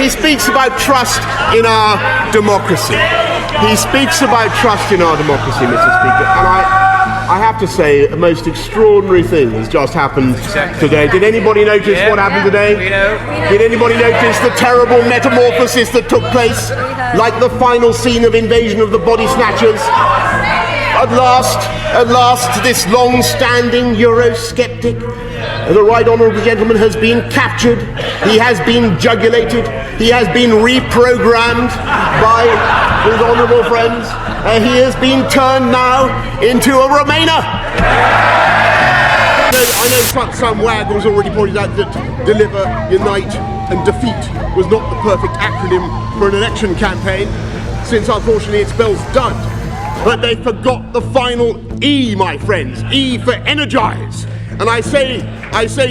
He speaks about trust in our democracy. He speaks about trust in our democracy, Mr. Speaker, and I have to say, a most extraordinary thing has just happened today. Did anybody notice what happened today? Did anybody notice the terrible metamorphosis that took place? Like the final scene of Invasion of the Body Snatchers? At last, this long-standing Eurosceptic, the right honourable gentleman, has been captured, he has been jugulated, he has been reprogrammed by his honourable friends, he has been turned now into a Remainer. I know some waggles already pointed out that deliver, unite and defeat was not the perfect acronym for an election campaign, since unfortunately it spells dud. But they forgot the final E, my friends. E for energize. And I say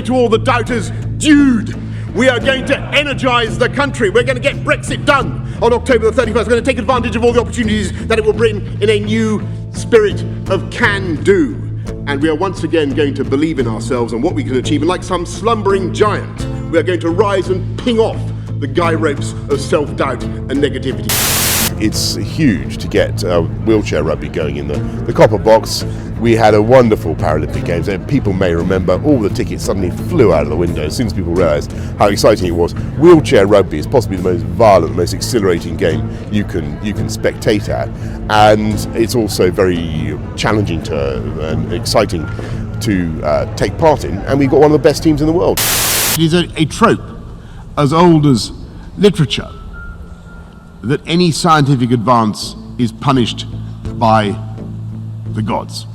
to all the doubters, dude, we are going to energize the country. We're going to get Brexit done on October the 31st. We're going to take advantage of all the opportunities that it will bring in a new spirit of can-do. And we are once again going to believe in ourselves and what we can achieve. And like some slumbering giant, we are going to rise and ping off the guy ropes of self-doubt and negativity. It's huge to get wheelchair rugby going in the copper box. We had a wonderful Paralympic Games, and people may remember all the tickets suddenly flew out of the window as soon as people realised how exciting it was. Wheelchair rugby is possibly the most violent, the most exhilarating game you can spectate at, and it's also very challenging and exciting to take part in. And we've got one of the best teams in the world. It is a trope as old as literature that any scientific advance is punished by the gods.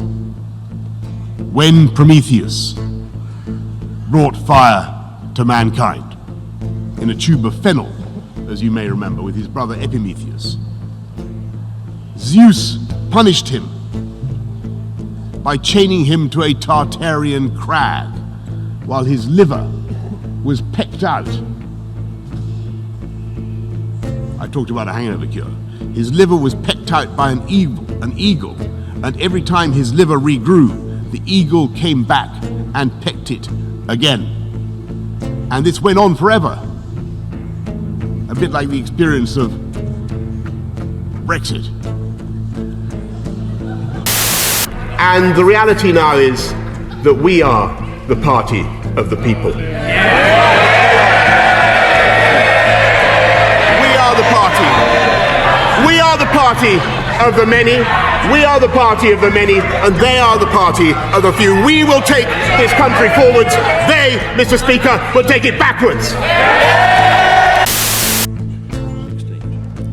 When Prometheus brought fire to mankind in a tube of fennel, as you may remember, with his brother Epimetheus, Zeus punished him by chaining him to a Tartarian crag while his liver was pecked out. I talked about a hangover cure. His liver was pecked out by an eagle, and every time his liver regrew, the eagle came back and pecked it again. And this went on forever. A bit like the experience of Brexit. And the reality now is that we are the party of the people. We are the party of the many, we are the party of the many, and they are the party of the few. We will take this country forwards. They, Mr. Speaker, will take it backwards.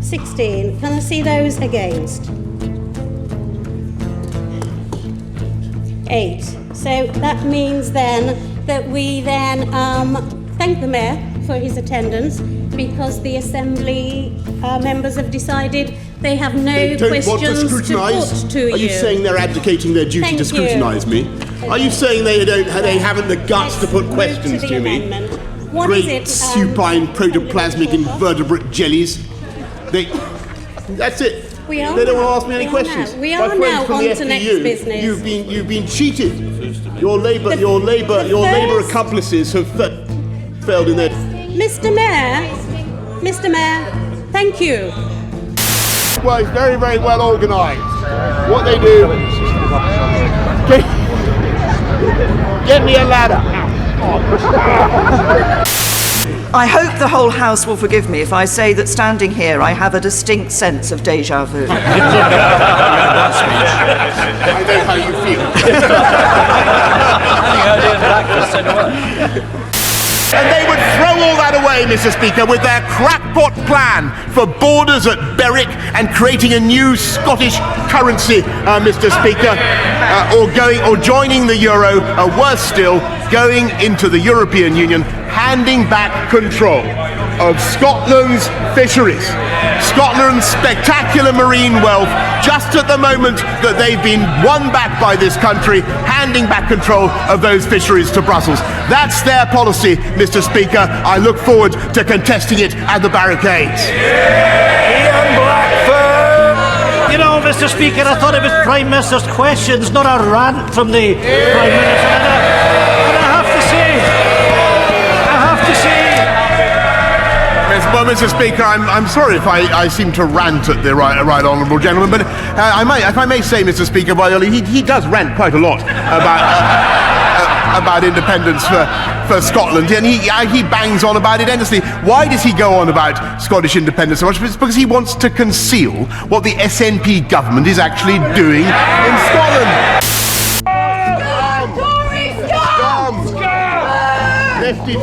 16. Can I see those against? 8. So that means then that we then thank the Mayor for his attendance, because the Assembly members have decided they have no questions to put to you. Are you saying they're abdicating their duty to scrutinise me? Are you saying they haven't the guts to put questions to me? What Great is it, supine protoplasmic invertebrate jellies. That's it. They don't want to ask me any questions. We are now on to next business. You've been cheated. Your Labour accomplices have failed in their. Mr. Mayor, thank you. Well, it's very, very well organised. What they do, get me a ladder. I hope the whole House will forgive me if I say that standing here I have a distinct sense of déjà vu. I know how you feel. And they would throw all that away, Mr. Speaker, with their crackpot plan for borders at Berwick and creating a new Scottish currency, Mr. Speaker, or joining the euro, or worse still, going into the European Union, handing back control of Scotland's fisheries, Scotland's spectacular marine wealth, just at the moment that they've been won back by this country, handing back control of those fisheries to Brussels. That's their policy, Mr. Speaker. I look forward to contesting it at the barricades. You know, Mr. Speaker, I thought it was Prime Minister's questions, not a rant from the Prime Minister. And I have to say, Well, Mr. Speaker, I'm sorry if I seem to rant at the right honourable gentleman, but if I may say, Mr. Speaker, he does rant quite a lot about independence for Scotland, and he bangs on about it endlessly. Why does he go on about Scottish independence so much? It's because he wants to conceal what the SNP government is actually doing in Scotland. Lefty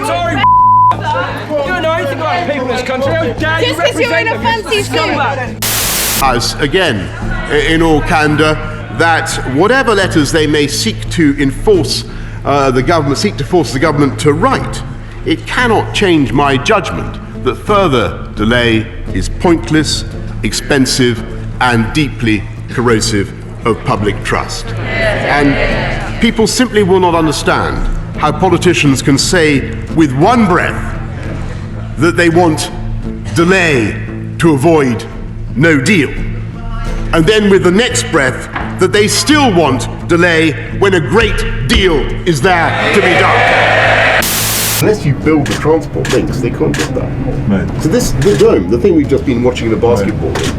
Sorry, you don't know anything about people in this country. How dare you Just because you're in a represent them? fancy scumbag. As again, in all candour, that whatever letters they may seek to enforce seek to force the government to write, it cannot change my judgment that further delay is pointless, expensive, and deeply corrosive of public trust. And people simply will not understand how politicians can say with one breath that they want delay to avoid no deal, and then with the next breath that they still want delay when a great deal is there to be done. Unless you build the transport links, they can't get that. Right. So the Dome, the thing we've just been watching the basketball in,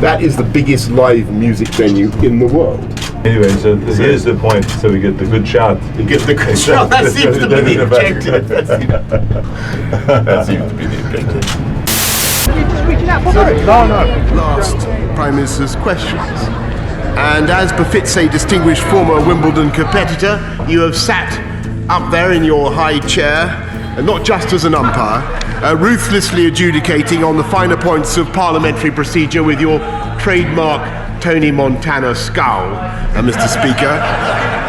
that is the biggest live music venue in the world. Anyway, so here's the point, so we get the good shot. You get the good shot, that seems to be the objective. That seems to be the objective. Last Prime Minister's questions. And as befits a distinguished former Wimbledon competitor, you have sat up there in your high chair, and not just as an umpire, ruthlessly adjudicating on the finer points of parliamentary procedure with your trademark Tony Montana scowl, Mr. Speaker.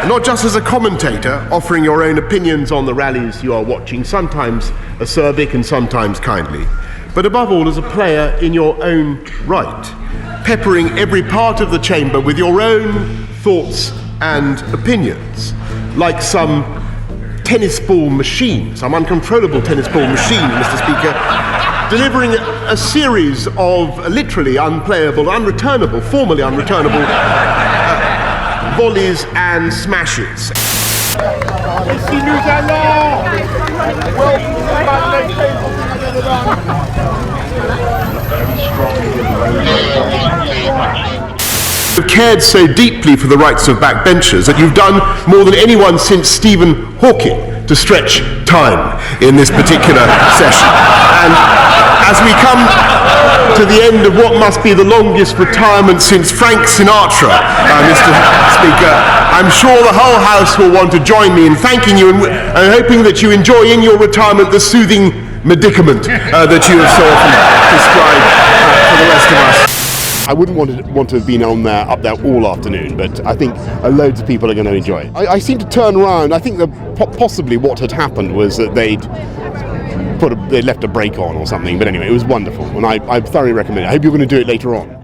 Not just as a commentator, offering your own opinions on the rallies you are watching, sometimes acerbic and sometimes kindly, but above all as a player in your own right, peppering every part of the chamber with your own thoughts and opinions, like some tennis ball machine, some uncontrollable tennis ball machine, Mr. Speaker, delivering a series of literally unplayable, unreturnable, formally unreturnable volleys and smashes. You've cared so deeply for the rights of backbenchers that you've done more than anyone since Stephen Hawking to stretch time in this particular session. And as we come to the end of what must be the longest retirement since Frank Sinatra, Mr. Speaker, I'm sure the whole House will want to join me in thanking you and hoping that you enjoy in your retirement the soothing medicament that you have so often prescribed for the rest of us. I wouldn't want to have been up there all afternoon, but I think loads of people are going to enjoy it. I seem to turn around. I think that possibly what had happened was that they'd left a break on or something. But anyway, it was wonderful, and I thoroughly recommend it. I hope you're going to do it later on.